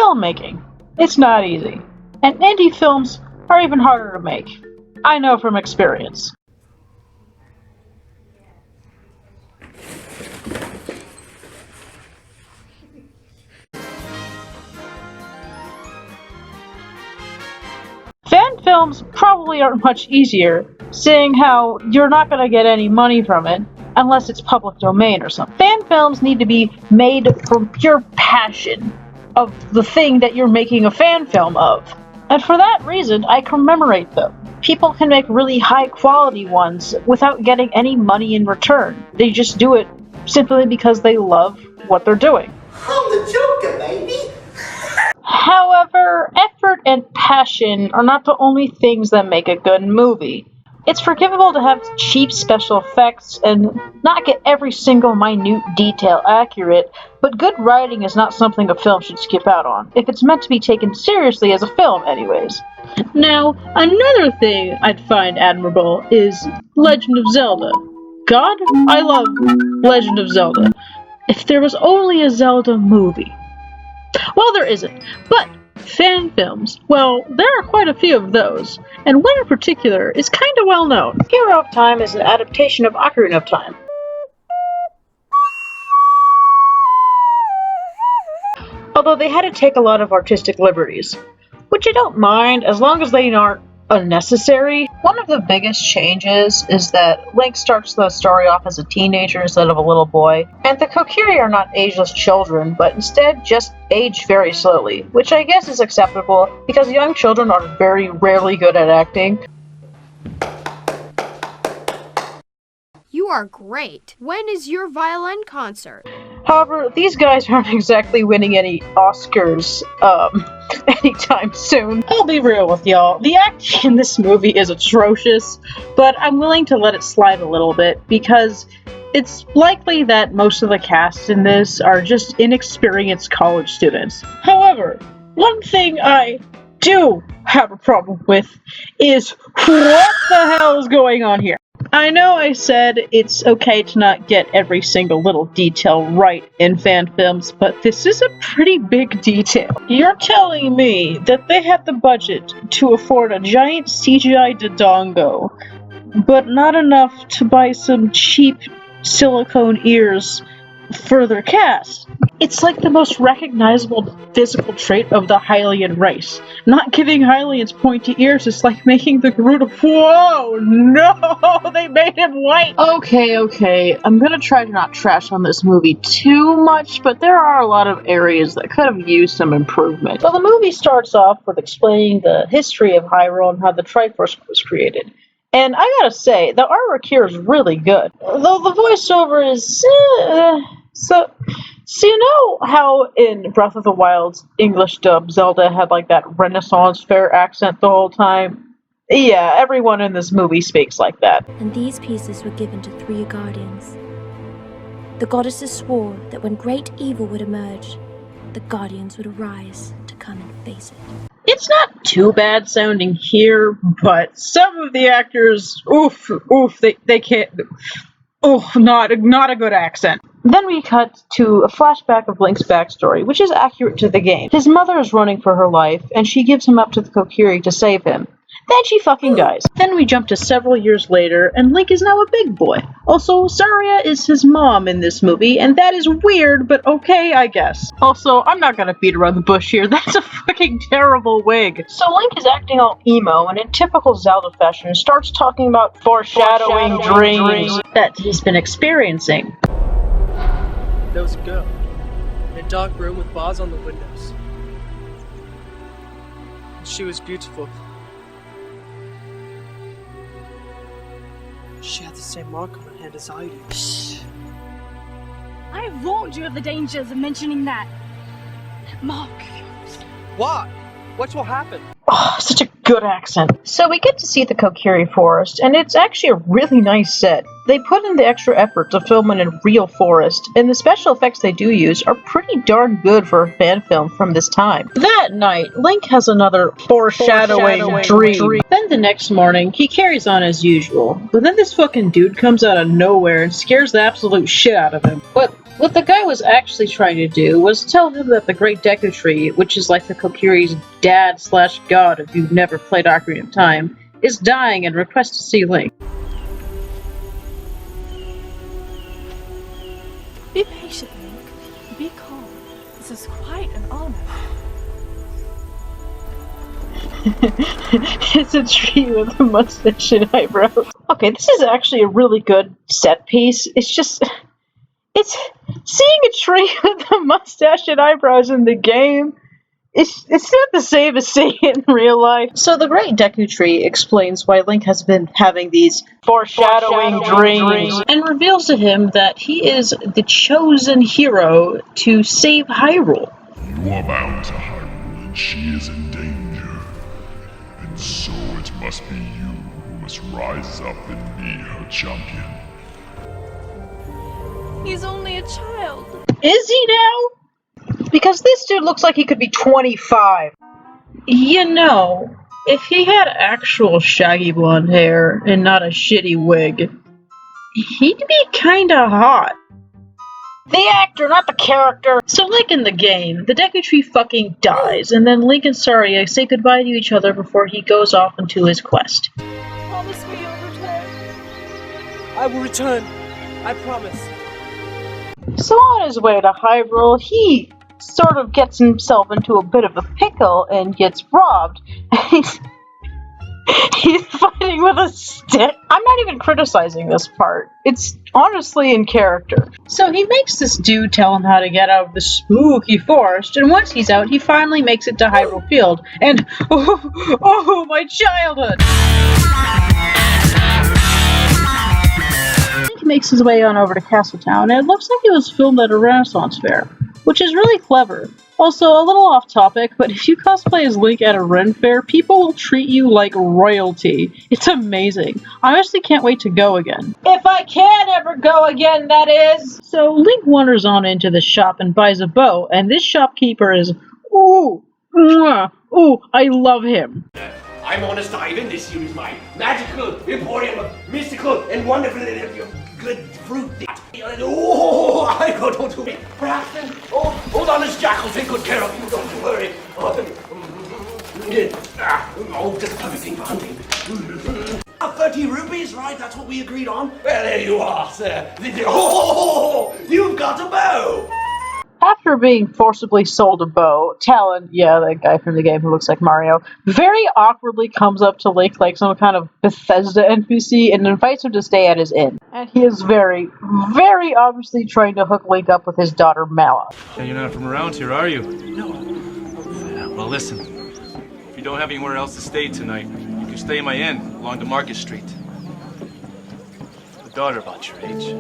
Filmmaking. It's not easy. And indie films are even harder to make. I know from experience. Fan films probably aren't much easier, seeing how you're not going to get any money from it unless it's public domain or something. Fan films need to be made from pure passion of the thing that you're making a fan film of. And for that reason, I commemorate them. People can make really high quality ones without getting any money in return. They just do it simply because they love what they're doing. I'm the Joker, baby! However, effort and passion are not the only things that make a good movie. It's forgivable to have cheap special effects and not get every single minute detail accurate, but good writing is not something a film should skip out on, if it's meant to be taken seriously as a film anyways. Now, another thing I'd find admirable is Legend of Zelda. God, I love Legend of Zelda. If there was only a Zelda movie. Well, there isn't, but fan films, well, there are quite a few of those, and one in particular is kinda well known. Hero of Time is an adaptation of Ocarina of Time. Although they had to take a lot of artistic liberties, which I don't mind as long as they aren't unnecessary. One of the biggest changes is that Link starts the story off as a teenager instead of a little boy, and the Kokiri are not ageless children, but instead just age very slowly, which I guess is acceptable because young children are very rarely good at acting. You are great. When is your violin concert? However, these guys aren't exactly winning any Oscars, anytime soon. I'll be real with y'all, the acting in this movie is atrocious, but I'm willing to let it slide a little bit, because it's likely that most of the cast in this are just inexperienced college students. However, one thing I do have a problem with is what the hell is going on here? I know I said it's okay to not get every single little detail right in fan films, but this is a pretty big detail. You're telling me that they had the budget to afford a giant CGI Dodongo, but not enough to buy some cheap silicone ears for their cast? It's like the most recognizable physical trait of the Hylian race. Not giving Hylians pointy ears is like making the Garuda— Whoa! No! They made him white! Okay, I'm gonna try to not trash on this movie too much, but there are a lot of areas that could have used some improvement. So the movie starts off with explaining the history of Hyrule and how the Triforce was created. And I gotta say, the artwork here is really good. Though the voiceover is— So you know how in Breath of the Wild's English dub, Zelda had like that Renaissance fair accent the whole time? Yeah, everyone in this movie speaks like that. And these pieces were given to 3 guardians. The goddesses swore that when great evil would emerge, the guardians would arise to come and face it. It's not too bad sounding here, but some of the actors, they can't— not a good accent. Then we cut to a flashback of Link's backstory, which is accurate to the game. His mother is running for her life, and she gives him up to the Kokiri to save him. Then she fucking dies. Then we jump to several years later, and Link is now a big boy. Also, Zarya is his mom in this movie, and that is weird, but okay, I guess. Also, I'm not gonna beat around the bush here, that's a fucking terrible wig. So Link is acting all emo, and in typical Zelda fashion, starts talking about foreshadowing dreams that he's been experiencing. There was a girl in a dark room with bars on the windows. She was beautiful. She had the same mark on her hand as I do. Shh. I have warned you of the dangers of mentioning that mark. Why? What will happen? Oh, such a good accent. So we get to see the Kokiri forest, and it's actually a really nice set. They put in the extra effort to film in a real forest, and the special effects they do use are pretty darn good for a fan film from this time. That night, Link has another foreshadowing dream. Then the next morning, he carries on as usual, but then this fucking dude comes out of nowhere and scares the absolute shit out of him. But What the guy was actually trying to do was tell him that the Great Deku Tree, which is like the Kokiri's dad/god if you've never played Ocarina of Time, is dying and requests to see Link. Be patient, Link. Be calm. This is quite an honor. It's a tree with a mustache and eyebrows. Okay, this is actually a really good set piece. It's seeing a tree with a mustache and eyebrows in the game. It's not the same as seeing it in real life. So the Great Deku Tree explains why Link has been having these foreshadowing dreams and reveals to him that he is the chosen hero to save Hyrule. You are bound to Hyrule, and she is in danger. And so it must be you who must rise up and be her champion. He's only a child. Is he now? Because this dude looks like he could be 25. You know, if he had actual shaggy blonde hair and not a shitty wig, he'd be kinda hot. The actor, not the character! So like in the game, the Deku Tree fucking dies, and then Link and Saria say goodbye to each other before he goes off into his quest. Promise me you'll return. I will return. I promise. So on his way to Hyrule, he sort of gets himself into a bit of a pickle and gets robbed. He's fighting with a stick. I'm not even criticizing this part. It's honestly in character. So he makes this dude tell him how to get out of the spooky forest, and once he's out, he finally makes it to Hyrule Field. And oh, my childhood! He makes his way on over to Castletown, and it looks like it was filmed at a Renaissance fair, which is really clever. Also, a little off topic, but if you cosplay as Link at a Ren fair, people will treat you like royalty. It's amazing. I honestly can't wait to go again. If I can ever go again, that is! So Link wanders on into the shop and buys a bow, and this shopkeeper is, ooh, mwah, ooh, I love him. I'm Honest Ivan. This here is my magical emporium of mystical and wonderful good fruit. Oh, I go to me. Perhaps then. Oh, hold on, this jackal take good care of you. Don't you worry. Oh, just a perfect thing for hunting. 30 rupees, right? That's what we agreed on. Well, there you are, sir. Oh, you've got a bow. After being forcibly sold a bow, Talon, yeah, that guy from the game who looks like Mario, very awkwardly comes up to Link like some kind of Bethesda NPC and invites him to stay at his inn. And he is very, very obviously trying to hook Link up with his daughter Mala. Yeah, you're not from around here, are you? No. Well, listen. If you don't have anywhere else to stay tonight, you can stay in my inn along the Market Street. A daughter about your age.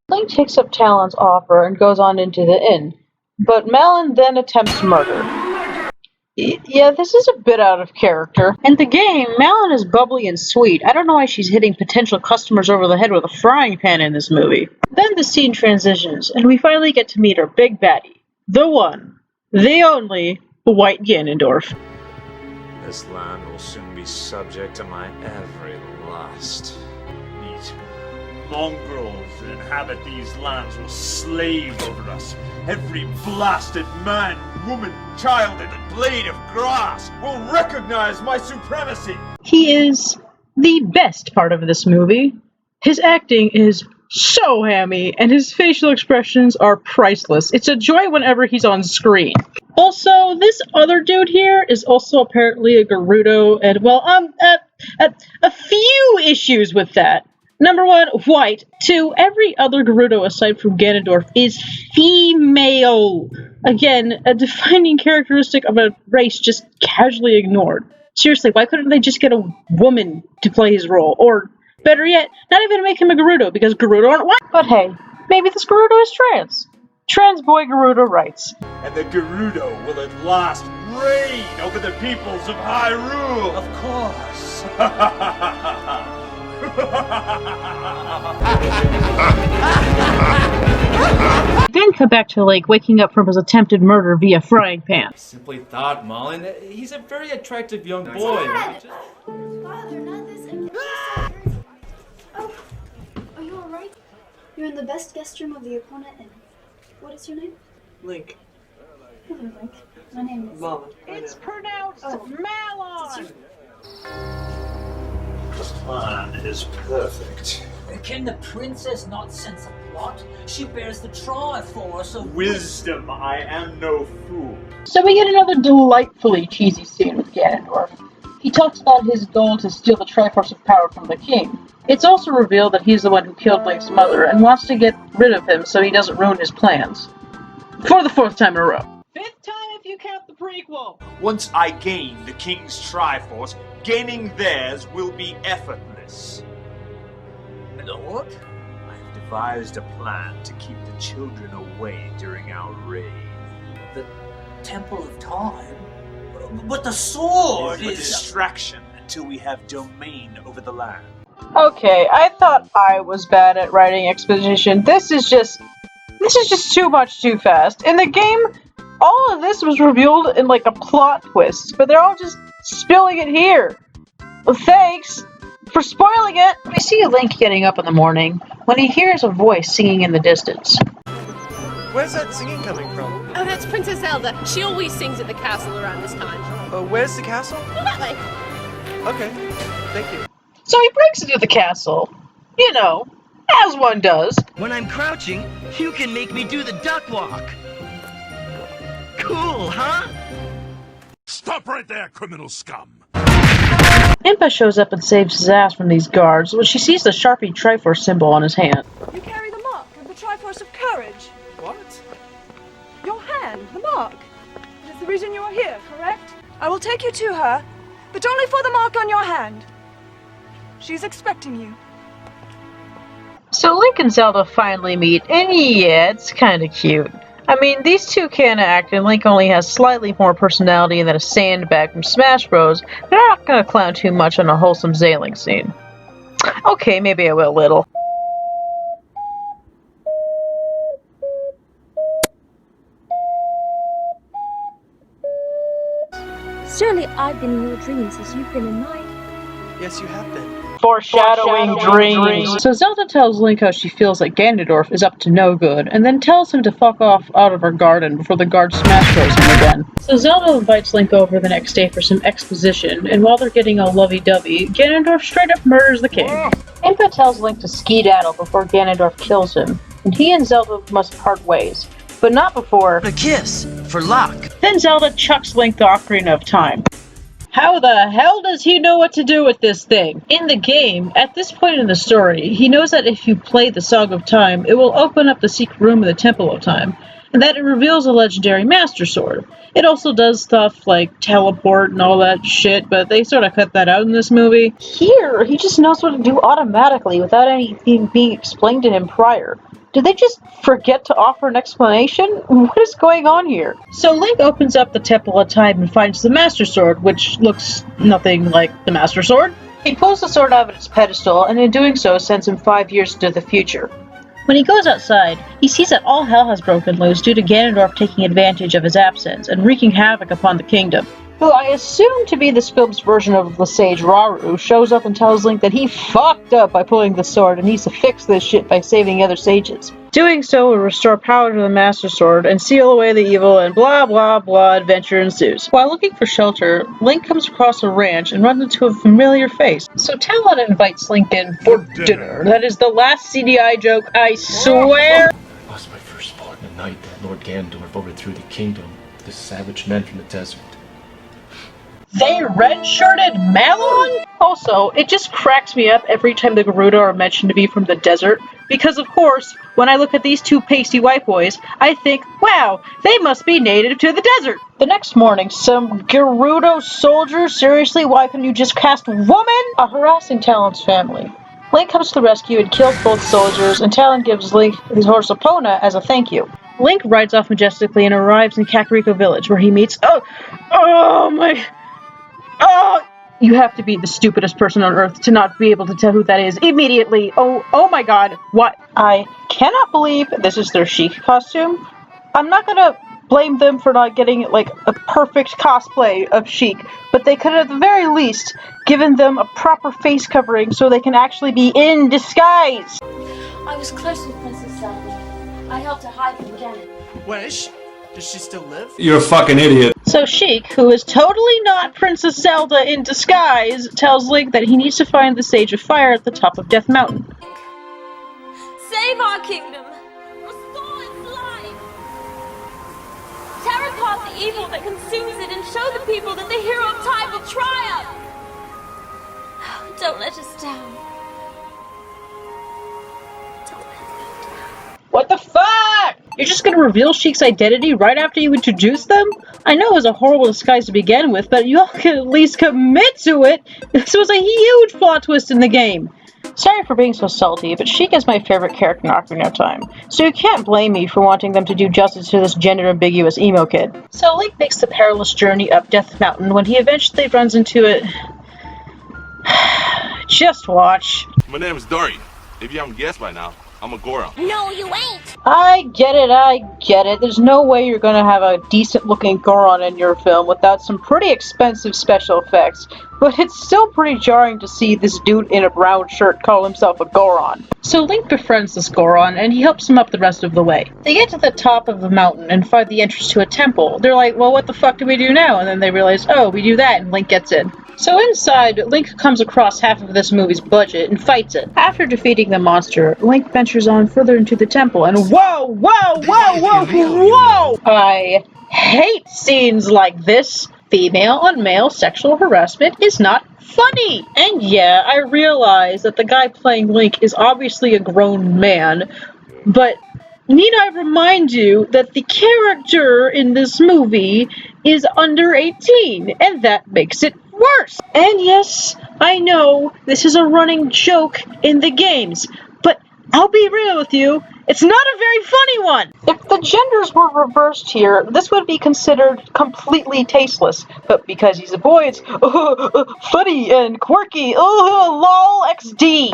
Link takes up Talon's offer and goes on into the inn, but Malon then attempts murder. Yeah, this is a bit out of character. In the game, Malon is bubbly and sweet. I don't know why she's hitting potential customers over the head with a frying pan in this movie. Then the scene transitions, and we finally get to meet our big baddie. The one, the only, White Ganondorf. This land will soon be subject to my every lust. These mongrels that inhabit these lands will slave over us. Every blasted man, woman, child, and blade of grass will recognize my supremacy. He is the best part of this movie. His acting is so hammy, and his facial expressions are priceless. It's a joy whenever he's on screen. Also, this other dude here is also apparently a Gerudo, and well, a few issues with that. Number one, white. Two, every other Gerudo aside from Ganondorf is female. Again, a defining characteristic of a race just casually ignored. Seriously, why couldn't they just get a woman to play his role? Or, better yet, not even make him a Gerudo, because Gerudo aren't white. But hey, maybe this Gerudo is trans. Trans boy Gerudo writes. And the Gerudo will at last reign over the peoples of Hyrule. Of course. Then cut back to Lake waking up from his attempted murder via frying pan. I simply thought, Mullen, he's a very attractive young boy. Dad! Father, not this again. Oh, are you alright? You're in the best guest room of the opponent and What is your name? Link. Hello, Link. My name is... Mama. It's pronounced Malon! The plan is perfect. Can the princess not sense a plot? She bears the Triforce of Wisdom, I am no fool. So we get another delightfully cheesy scene with Ganondorf. He talks about his goal to steal the Triforce of Power from the king. It's also revealed that he's the one who killed Link's mother and wants to get rid of him so he doesn't ruin his plans. For the 4th time in a row. 5th time if you count the prequel! Once I gain the King's Triforce, gaining theirs will be effortless. Lord? I've devised a plan to keep the children away during our reign. The Temple of Time? But the sword It's a is... distraction until we have domain over the land. Okay, I thought I was bad at writing exposition. This is just too much too fast. In the game, all of this was revealed in like a plot twist, but they're all just spilling it here. Well, thanks for spoiling it. We see Link getting up in the morning when he hears a voice singing in the distance. Where's that singing coming from? Oh, that's Princess Zelda. She always sings at the castle around this time. Where's the castle? That way. Okay, thank you. So he breaks into the castle. You know, as one does. When I'm crouching, you can make me do the duck walk. Cool, huh? Stop right there, criminal scum! Impa shows up and saves his ass from these guards when she sees the Sharpie Triforce symbol on his hand. You carry the mark of the Triforce of Courage. What? Your hand, the mark. It is the reason you are here, correct? I will take you to her, but only for the mark on your hand. She's expecting you. So Link and Zelda finally meet, and yeah, it's kinda cute. I mean, these two can act, and Link only has slightly more personality than a sandbag from Smash Bros. But I'm not gonna clown too much on a wholesome Zailing scene. Okay, maybe I will a little. Surely I've been in your dreams as you've been in mine. Yes, you have been. Foreshadowing dreams. So Zelda tells Link how she feels that Ganondorf is up to no good, and then tells him to fuck off out of her garden before the guards Smash Bros him again. So Zelda invites Link over the next day for some exposition, and while they're getting all lovey-dovey, Ganondorf straight up murders the king. Impa tells Link to skedaddle before Ganondorf kills him, and he and Zelda must part ways. But not before... A kiss, for luck. Then Zelda chucks Link the Ocarina of Time. How the hell does he know what to do with this thing? In the game, at this point in the story, he knows that if you play the Song of Time, it will open up the secret room of the Temple of Time, and that it reveals a legendary Master Sword. It also does stuff like teleport and all that shit, but they sort of cut that out in this movie. Here, he just knows what to do automatically without anything being explained to him prior. Did they just forget to offer an explanation? What is going on here? So Link opens up the Temple of Time and finds the Master Sword, which looks nothing like the Master Sword. He pulls the sword out of its pedestal, and in doing so sends him 5 years into the future. When he goes outside, he sees that all hell has broken loose due to Ganondorf taking advantage of his absence and wreaking havoc upon the kingdom. Who I assume to be this film's version of the sage Rauru, shows up and tells Link that he fucked up by pulling the sword and needs to fix this shit by saving the other sages. Doing so will restore power to the Master Sword and seal away the evil, and blah blah blah adventure ensues. While looking for shelter, Link comes across a ranch and runs into a familiar face. So Talon invites Link in for dinner. That is the last CDI joke, I swear! I lost my firstborn the night that Lord Ganondorf overthrew the kingdom of the savage men from the desert. They red-shirted Malon? Also, it just cracks me up every time the Gerudo are mentioned to be from the desert, because of course, when I look at these two pasty white boys, I think, wow, they must be native to the desert. The next morning, some Gerudo soldier, seriously, why couldn't you just cast woman? Are harassing Talon's family. Link comes to the rescue and kills both soldiers, and Talon gives Link his horse Epona as a thank you. Link rides off majestically and arrives in Kakariko Village, where he meets... Oh, you have to be the stupidest person on earth to not be able to tell who that is immediately. Oh my god, what? I cannot believe this is their Sheik costume. I'm not gonna blame them for not getting, like, a perfect cosplay of Sheik, but they could at the very least given them a proper face covering so they can actually be in disguise. I was close with Princess Zelda. I helped her hide from Ganon. Where is she? Does she still live? You're a fucking idiot. So Sheik, who is totally not Princess Zelda in disguise, tells Link that he needs to find the Sage of Fire at the top of Death Mountain. Save our kingdom! Restore its life! Tear apart the evil that consumes it and show the people that the hero of time will triumph! Don't let us down. What the fuck? You're just gonna reveal Sheik's identity right after you introduce them? I know it was a horrible disguise to begin with, but y'all could at least commit to it! This was a huge plot twist in the game! Sorry for being so salty, but Sheik is my favorite character in Ocarina of Time, so you can't blame me for wanting them to do justice to this gender-ambiguous emo kid. So Link makes the perilous journey up Death Mountain when he eventually runs into it. Just watch. My name is Dorian. If you haven't guessed by now, I'm a Goron. No, you ain't! I get it. There's no way you're gonna have a decent-looking Goron in your film without some pretty expensive special effects, but it's still pretty jarring to see this dude in a brown shirt call himself a Goron. So Link befriends this Goron, and he helps him up the rest of the way. They get to the top of the mountain and find the entrance to a temple. They're like, well, what the fuck do we do now? And then they realize, oh, we do that, and Link gets in. So inside, Link comes across half of this movie's budget and fights it. After defeating the monster, Link ventures on further into the temple, and whoa! I hate scenes like this. Female on male sexual harassment is not funny! And yeah, I realize that the guy playing Link is obviously a grown man, but need I remind you that the character in this movie is under 18, and that makes it worse! And yes, I know this is a running joke in the games, but I'll be real with you, it's not a very funny one! If the genders were reversed here, this would be considered completely tasteless, but because he's a boy, it's funny and quirky, lol XD!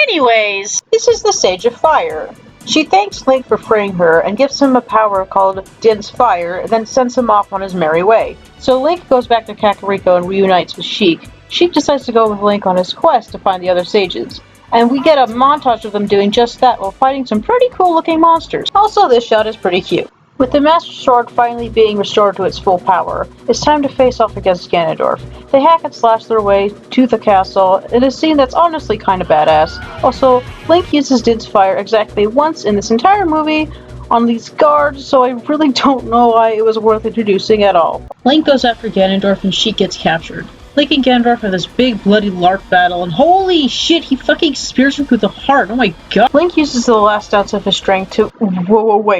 Anyways, this is the Sage of Fire. She thanks Link for freeing her and gives him a power called Din's Fire, then sends him off on his merry way. So Link goes back to Kakariko and reunites with Sheik. Sheik decides to go with Link on his quest to find the other sages. And we get a montage of them doing just that while fighting some pretty cool looking monsters. Also, this shot is pretty cute. With the Master Sword finally being restored to its full power, it's time to face off against Ganondorf. They hack and slash their way to the castle in a scene that's honestly kinda badass. Also, Link uses Din's Fire exactly once in this entire movie on these guards, so I really don't know why it was worth introducing at all. Link goes after Ganondorf and Sheik gets captured. Link and Ganondorf have this big bloody LARP battle, and holy shit, he fucking spears him through the heart, oh my god. Link uses the last ounce of his strength to—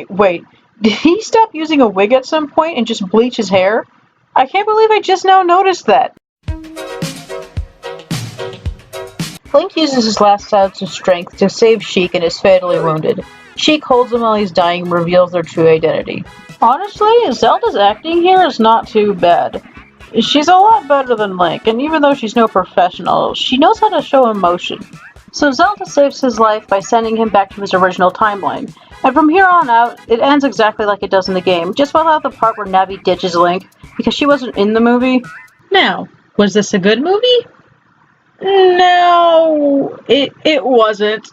wait. Did he stop using a wig at some point and just bleach his hair? I can't believe I just now noticed that. Link uses his last ounce of strength to save Sheik and is fatally wounded. Sheik holds him while he's dying and reveals their true identity. Honestly, Zelda's acting here is not too bad. She's a lot better than Link, and even though she's no professional, she knows how to show emotion. So Zelda saves his life by sending him back to his original timeline. And from here on out, it ends exactly like it does in the game, just without the part where Navi ditches Link, because she wasn't in the movie. Now, was this a good movie? No, it wasn't.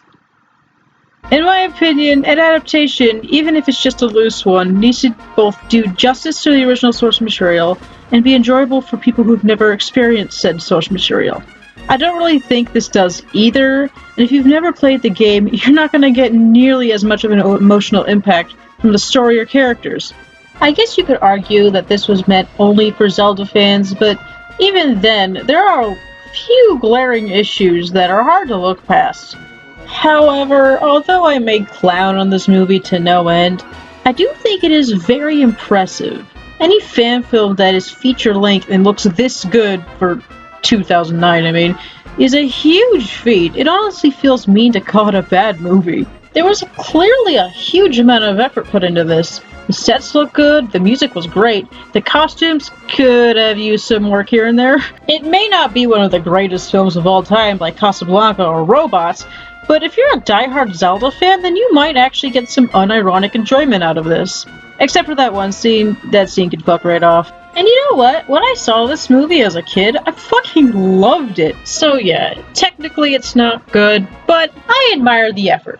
In my opinion, an adaptation, even if it's just a loose one, needs to both do justice to the original source material and be enjoyable for people who've never experienced said source material. I don't really think this does either, and if you've never played the game, you're not going to get nearly as much of an emotional impact from the story or characters. I guess you could argue that this was meant only for Zelda fans, but even then, there are a few glaring issues that are hard to look past. However, although I may clown on this movie to no end, I do think it is very impressive. Any fan film that is feature-length and looks this good for 2009, is a huge feat. It honestly feels mean to call it a bad movie. There was clearly a huge amount of effort put into this. The sets look good, the music was great, the costumes could have used some work here and there. It may not be one of the greatest films of all time like Casablanca or Robots, but if you're a diehard Zelda fan, then you might actually get some unironic enjoyment out of this. Except for that one scene, that scene could fuck right off. And you know what? When I saw this movie as a kid, I fucking loved it. So yeah, technically it's not good, but I admire the effort.